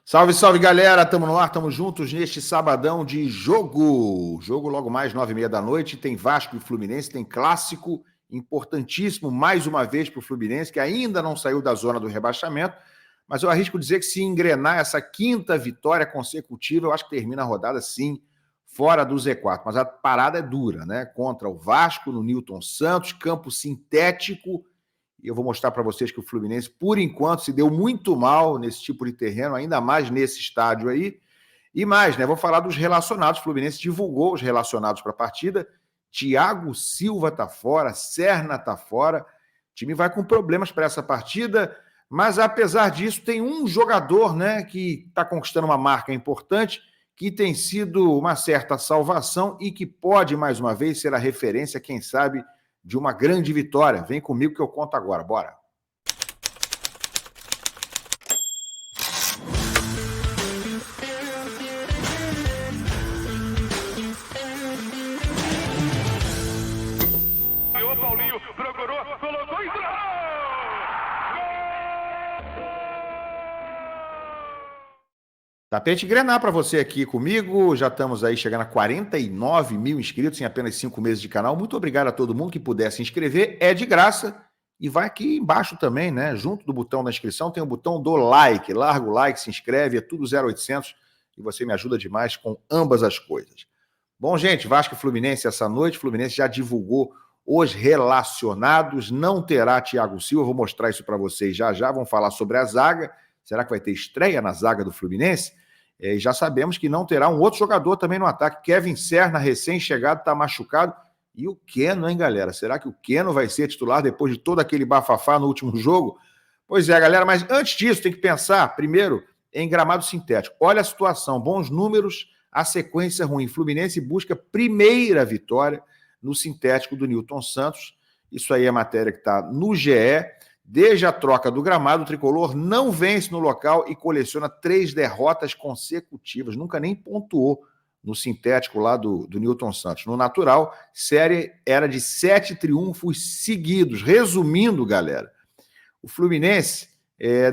Salve, salve, galera! Tamo no ar, tamo juntos neste sabadão de jogo. Jogo logo mais 9h30 da noite. Tem Vasco e Fluminense, tem clássico importantíssimo, mais uma vez para o Fluminense, que ainda não saiu da zona do rebaixamento. Mas eu arrisco dizer que se engrenar essa quinta vitória consecutiva, eu acho que termina a rodada, sim, fora do Z4. Mas a parada é dura, né? Contra o Vasco, no Newton Santos, campo sintético. E eu vou mostrar para vocês que o Fluminense, por enquanto, se deu muito mal nesse tipo de terreno, ainda mais nesse estádio aí. E mais, né? Vou falar dos relacionados. O Fluminense divulgou os relacionados para a partida. Thiago Silva está fora, Serna está fora. O time vai com problemas para essa partida, mas apesar disso, tem um jogador, né, que está conquistando uma marca importante, que tem sido uma certa salvação e que pode, mais uma vez, ser a referência, quem sabe, de uma grande vitória. Vem comigo que eu conto agora, bora! O Paulinho procurou, colocou e entrou! Tapete Grená para você aqui comigo. Já estamos aí chegando a 49 mil inscritos em apenas 5 meses de canal. Muito obrigado a todo mundo que puder se inscrever. É de graça. E vai aqui embaixo também, né? Junto do botão da inscrição tem o botão do like. Larga o like, se inscreve, é tudo 0800 e você me ajuda demais com ambas as coisas. Bom, gente, Vasco e Fluminense essa noite. Fluminense já divulgou os relacionados. Não terá Thiago Silva. Vou mostrar isso para vocês já já. Vamos falar sobre a zaga. Será que vai ter estreia na zaga do Fluminense? E já sabemos que não terá um outro jogador também no ataque. Kevin Serna, recém-chegado, está machucado. E o Keno, hein, galera? Será que o Keno vai ser titular depois de todo aquele bafafá no último jogo? Pois é, galera, mas antes disso tem que pensar, primeiro, em gramado sintético. Olha a situação, bons números, a sequência ruim. Fluminense busca primeira vitória no sintético do Newton Santos. Isso aí é matéria que está no GE. Desde a troca do gramado, o tricolor não vence no local e coleciona 3 derrotas consecutivas. Nunca nem pontuou no sintético lá do Newton Santos. No natural, série era de 7 triunfos seguidos. Resumindo, galera, o Fluminense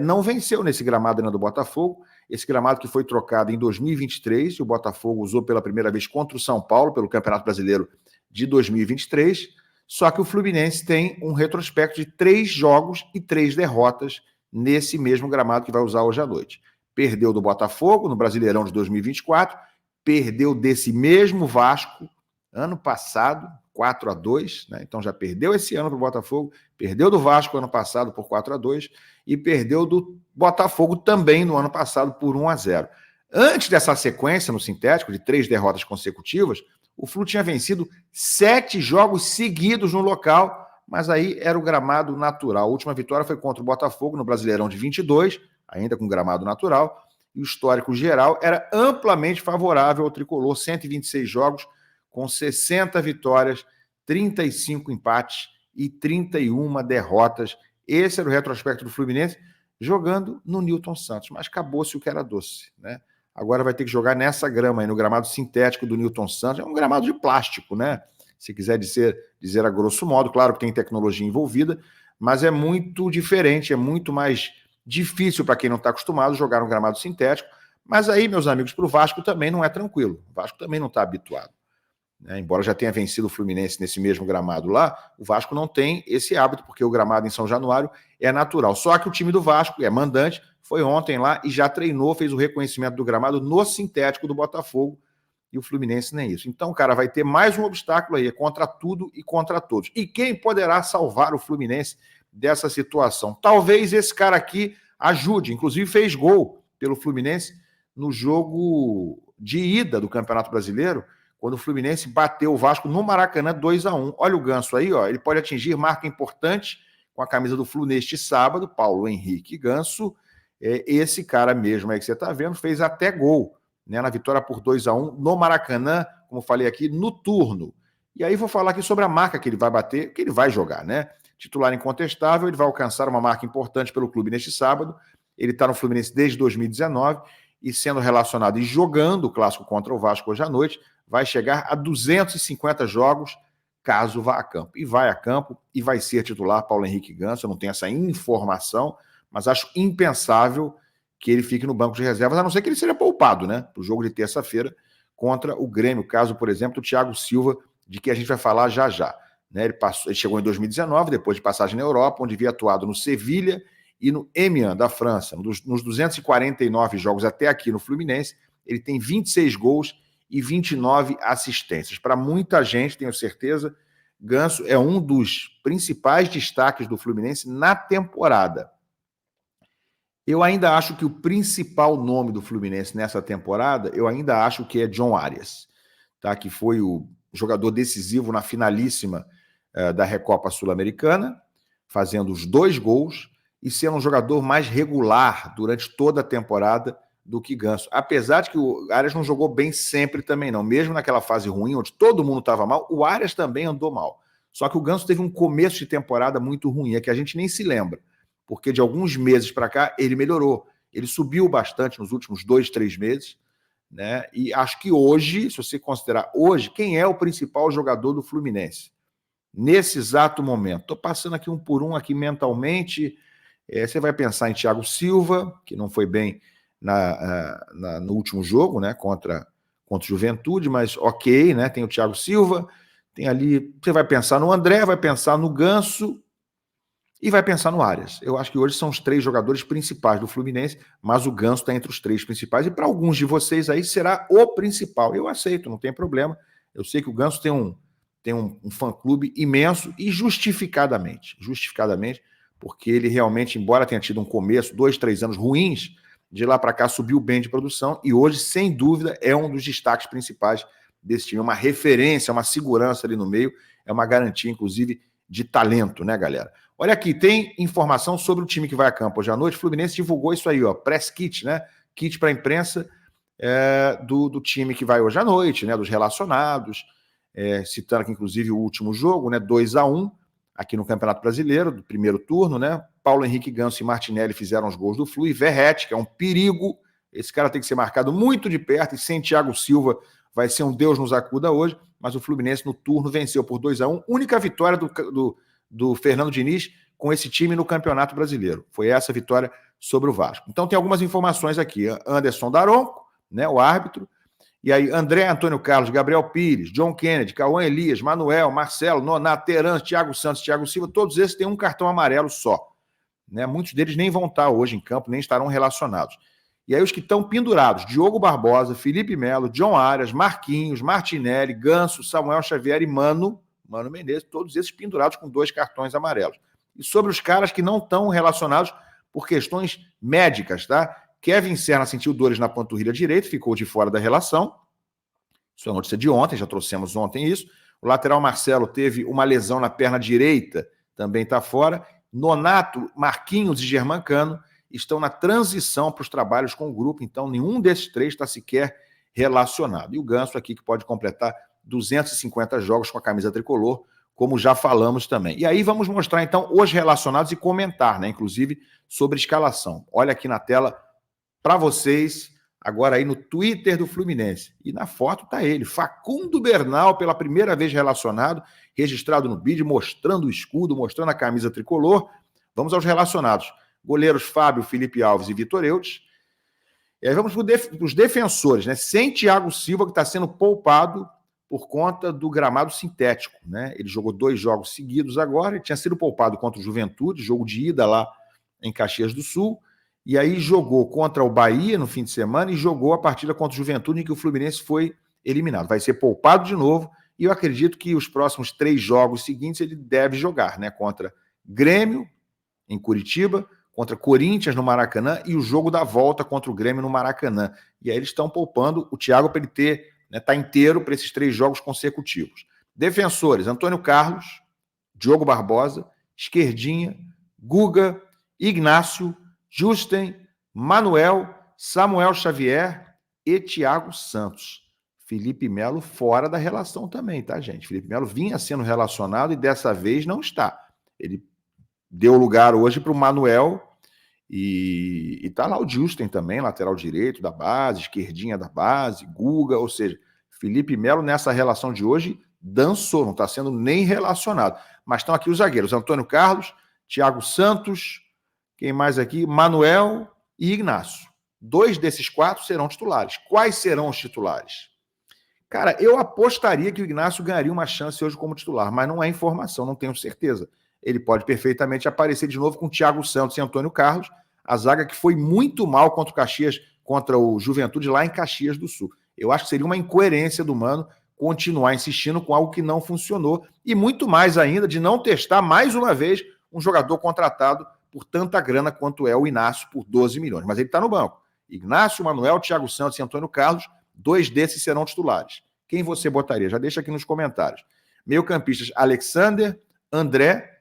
não venceu nesse gramado ainda do Botafogo. Esse gramado que foi trocado em 2023, e o Botafogo usou pela primeira vez contra o São Paulo, pelo Campeonato Brasileiro de 2023. Só que o Fluminense tem um retrospecto de 3 jogos e 3 derrotas nesse mesmo gramado que vai usar hoje à noite. Perdeu do Botafogo no Brasileirão de 2024, perdeu desse mesmo Vasco ano passado, 4-2, né? Então já perdeu esse ano para o Botafogo, perdeu do Vasco ano passado por 4-2 e perdeu do Botafogo também no ano passado por 1-0. Antes dessa sequência no sintético de 3 derrotas consecutivas, o Flu tinha vencido 7 jogos seguidos no local, mas aí era o gramado natural. A última vitória foi contra o Botafogo no Brasileirão de 22, ainda com gramado natural, e o histórico geral era amplamente favorável ao tricolor, 126 jogos, com 60 vitórias, 35 empates e 31 derrotas. Esse era o retrospecto do Fluminense, jogando no Newton Santos, mas acabou-se o que era doce, né? Agora vai ter que jogar nessa grama aí, no gramado sintético do Newton Santos. É um gramado de plástico, né? Se quiser dizer a grosso modo, claro que tem tecnologia envolvida, mas é muito diferente, é muito mais difícil para quem não está acostumado a jogar no gramado sintético. Mas aí, meus amigos, para o Vasco também não é tranquilo. O Vasco também não está habituado, né? Embora já tenha vencido o Fluminense nesse mesmo gramado lá, o Vasco não tem esse hábito, porque o gramado em São Januário é natural. Só que o time do Vasco é mandante, foi ontem lá e já treinou, fez o reconhecimento do gramado no sintético do Botafogo, e o Fluminense nem isso. Então, cara, vai ter mais um obstáculo aí, é contra tudo e contra todos. E quem poderá salvar o Fluminense dessa situação? Talvez esse cara aqui ajude, inclusive fez gol pelo Fluminense no jogo de ida do Campeonato Brasileiro, quando o Fluminense bateu o Vasco no Maracanã 2-1. Olha o Ganso aí, ó, ele pode atingir marca importante com a camisa do Flu neste sábado. Paulo Henrique Ganso, esse cara mesmo aí que você está vendo, fez até gol, né, na vitória por 2-1 no Maracanã, como falei aqui, no turno. E aí vou falar aqui sobre a marca que ele vai bater, que ele vai jogar, né? Titular incontestável, ele vai alcançar uma marca importante pelo clube neste sábado. Ele está no Fluminense desde 2019 e sendo relacionado e jogando o clássico contra o Vasco hoje à noite, vai chegar a 250 jogos caso vá a campo. E vai a campo e vai ser titular Paulo Henrique Ganso. Eu não tenho essa informação, mas acho impensável que ele fique no banco de reservas, a não ser que ele seja poupado, né? Para o jogo de terça-feira contra o Grêmio. Caso, por exemplo, do Thiago Silva, de que a gente vai falar já já. Né? Ele chegou em 2019, depois de passagem na Europa, onde havia atuado no Sevilha e no Amiens, da França. Nos 249 jogos até aqui no Fluminense, ele tem 26 gols e 29 assistências. Para muita gente, tenho certeza, Ganso é um dos principais destaques do Fluminense na temporada. Eu ainda acho que o principal nome do Fluminense nessa temporada, eu ainda acho que é John Arias, tá? Que foi o jogador decisivo na finalíssima da Recopa Sul-Americana, fazendo os 2 gols e sendo um jogador mais regular durante toda a temporada do que Ganso. Apesar de que o Arias não jogou bem sempre também não, mesmo naquela fase ruim, onde todo mundo estava mal, o Arias também andou mal. Só que o Ganso teve um começo de temporada muito ruim, é que a gente nem se lembra, porque de alguns meses para cá ele melhorou. Ele subiu bastante nos últimos 2, 3 meses, né? E acho que hoje, se você considerar hoje, quem é o principal jogador do Fluminense? Nesse exato momento. Estou passando aqui um por um aqui mentalmente. Você vai pensar em Thiago Silva, que não foi bem no último jogo, né? Contra o Juventude, mas ok, né? Tem o Thiago Silva, tem ali. Você vai pensar no André, vai pensar no Ganso e vai pensar no Arias. Eu acho que hoje são os 3 jogadores principais do Fluminense, mas o Ganso está entre os 3 principais, e para alguns de vocês aí será o principal. Eu aceito, não tem problema. Eu sei que o Ganso tem um fã-clube imenso e justificadamente, porque ele realmente, embora tenha tido um começo, 2, 3 anos ruins, de lá para cá subiu bem de produção e hoje, sem dúvida, é um dos destaques principais desse time. É uma referência, uma segurança ali no meio, é uma garantia, inclusive, de talento, né, galera? Olha aqui, tem informação sobre o time que vai a campo hoje à noite. O Fluminense divulgou isso aí, ó, press kit, né? Kit para a imprensa do time que vai hoje à noite, né? Dos relacionados, citando aqui, inclusive, o último jogo, né? 2-1 aqui no Campeonato Brasileiro, do primeiro turno, né? Paulo Henrique Ganso e Martinelli fizeram os gols do Flu, e Verratti, que é um perigo. Esse cara tem que ser marcado muito de perto, e sem Thiago Silva vai ser um Deus nos acuda hoje, mas o Fluminense no turno venceu por 2-1, única vitória do Fernando Diniz com esse time no Campeonato Brasileiro. Foi essa vitória sobre o Vasco. Então tem algumas informações aqui. Anderson Daronco, né, o árbitro, e aí André Antônio Carlos, Gabriel Pires, John Kennedy, Cauã Elias, Manuel, Marcelo, Nonato, Teran, Thiago Santos, Thiago Silva, todos esses têm um cartão amarelo só. Né? Muitos deles nem vão estar hoje em campo, nem estarão relacionados. E aí os que estão pendurados, Diogo Barbosa, Felipe Melo, John Arias, Marquinhos, Martinelli, Ganso, Samuel Xavier e Mano Menezes, todos esses pendurados com 2 cartões amarelos. E sobre os caras que não estão relacionados por questões médicas, tá? Kevin Serna sentiu dores na panturrilha direita, ficou de fora da relação. Isso é notícia de ontem, já trouxemos ontem isso. O lateral Marcelo teve uma lesão na perna direita, também está fora. Nonato, Marquinhos e Germancano estão na transição para os trabalhos com o grupo, então nenhum desses 3 está sequer relacionado. E o Ganso aqui, que pode completar 250 jogos com a camisa tricolor, como já falamos também. E aí vamos mostrar, então, os relacionados e comentar, né, inclusive, sobre escalação. Olha aqui na tela para vocês, agora aí no Twitter do Fluminense. E na foto está ele, Facundo Bernal, pela primeira vez relacionado, registrado no BID, mostrando o escudo, mostrando a camisa tricolor. Vamos aos relacionados. Goleiros Fábio, Felipe Alves e Vitor Eudes. E aí vamos para os defensores, né? Sem Thiago Silva, que está sendo poupado por conta do gramado sintético, né? Ele jogou 2 jogos seguidos agora, ele tinha sido poupado contra o Juventude, jogo de ida lá em Caxias do Sul, e aí jogou contra o Bahia no fim de semana e jogou a partida contra o Juventude, em que o Fluminense foi eliminado. Vai ser poupado de novo, e eu acredito que os próximos 3 jogos seguintes ele deve jogar, né? Contra Grêmio, em Curitiba, contra Corinthians no Maracanã, e o jogo da volta contra o Grêmio no Maracanã. E aí eles estão poupando o Thiago para ele ter, né, tá inteiro para esses 3 jogos consecutivos. Defensores, Antônio Carlos, Diogo Barbosa, Esquerdinha, Guga, Ignácio, Justen, Manuel, Samuel Xavier e Thiago Santos. Felipe Melo fora da relação também, tá, gente? Felipe Melo vinha sendo relacionado e dessa vez não está. Ele deu lugar hoje para o Manuel e tá lá o Justen também, lateral direito da base, esquerdinha da base, Guga, ou seja, Felipe Melo nessa relação de hoje dançou, não está sendo nem relacionado. Mas estão aqui os zagueiros, Antônio Carlos, Thiago Santos, quem mais aqui? Manuel e Ignácio. 2 desses 4 serão titulares. Quais serão os titulares? Cara, eu apostaria que o Ignacio ganharia uma chance hoje como titular, mas não é informação, não tenho certeza. Ele pode perfeitamente aparecer de novo com Thiago Santos e Antônio Carlos, a zaga que foi muito mal contra o Caxias, contra o Juventude lá em Caxias do Sul. Eu acho que seria uma incoerência do Mano continuar insistindo com algo que não funcionou e muito mais ainda de não testar mais uma vez um jogador contratado por tanta grana quanto é o Inácio por 12 milhões. Mas ele está no banco. Ignacio, Manuel, Thiago Santos e Antônio Carlos, 2 desses serão titulares. Quem você botaria? Já deixa aqui nos comentários. Meio-campistas, Alexander, André,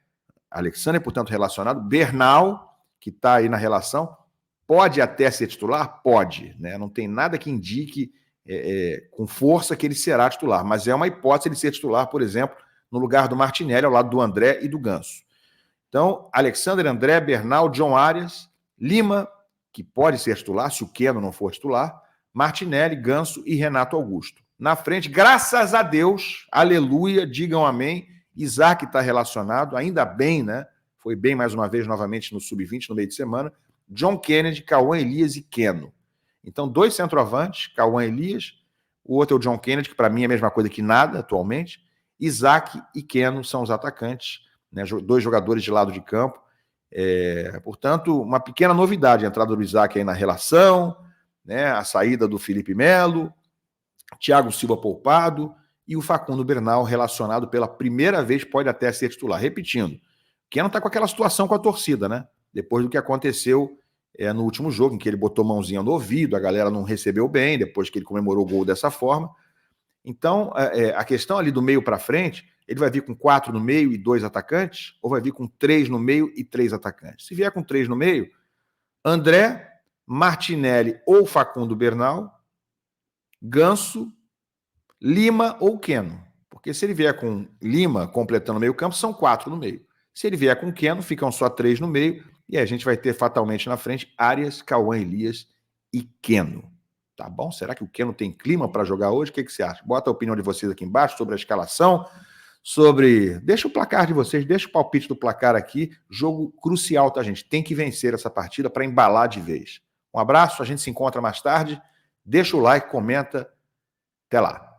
Alexander, portanto, relacionado, Bernal, que está aí na relação, pode até ser titular? Pode, né? Não tem nada que indique com força que ele será titular, mas é uma hipótese ele ser titular, por exemplo, no lugar do Martinelli, ao lado do André e do Ganso. Então, Alexander, André, Bernal, John Arias, Lima, que pode ser titular, se o Keno não for titular, Martinelli, Ganso e Renato Augusto. Na frente, graças a Deus, aleluia, digam amém, Isaac está relacionado, ainda bem, né? Foi bem mais uma vez, novamente, no Sub-20, no meio de semana. John Kennedy, Cauã Elias e Keno. Então, 2 centroavantes, Cauã Elias, o outro é o John Kennedy, que para mim é a mesma coisa que nada atualmente. Isaac e Keno são os atacantes, né? 2 jogadores de lado de campo. Portanto, uma pequena novidade, a entrada do Isaac aí na relação, né? A saída do Felipe Melo, Thiago Silva poupado e o Facundo Bernal relacionado pela primeira vez, pode até ser titular. Repetindo, Keno está com aquela situação com a torcida, né? Depois do que aconteceu no último jogo, em que ele botou mãozinha no ouvido, a galera não recebeu bem, depois que ele comemorou o gol dessa forma. Então, a questão ali do meio para frente, ele vai vir com 4 no meio e 2 atacantes, ou vai vir com 3 no meio e 3 atacantes? Se vier com 3 no meio, André, Martinelli ou Facundo Bernal, Ganso, Lima ou Keno. Porque se ele vier com Lima completando o meio campo, são 4 no meio. Se ele vier com Keno, ficam só 3 no meio, e a gente vai ter fatalmente na frente Arias, Cauã Elias e Keno. Tá bom? Será que o Keno tem clima para jogar hoje? O que você acha? Bota a opinião de vocês aqui embaixo sobre a escalação, deixa o placar de vocês, deixa o palpite do placar aqui. Jogo crucial, tá, gente? Tem que vencer essa partida para embalar de vez. Um abraço, a gente se encontra mais tarde. Deixa o like, comenta. Até lá.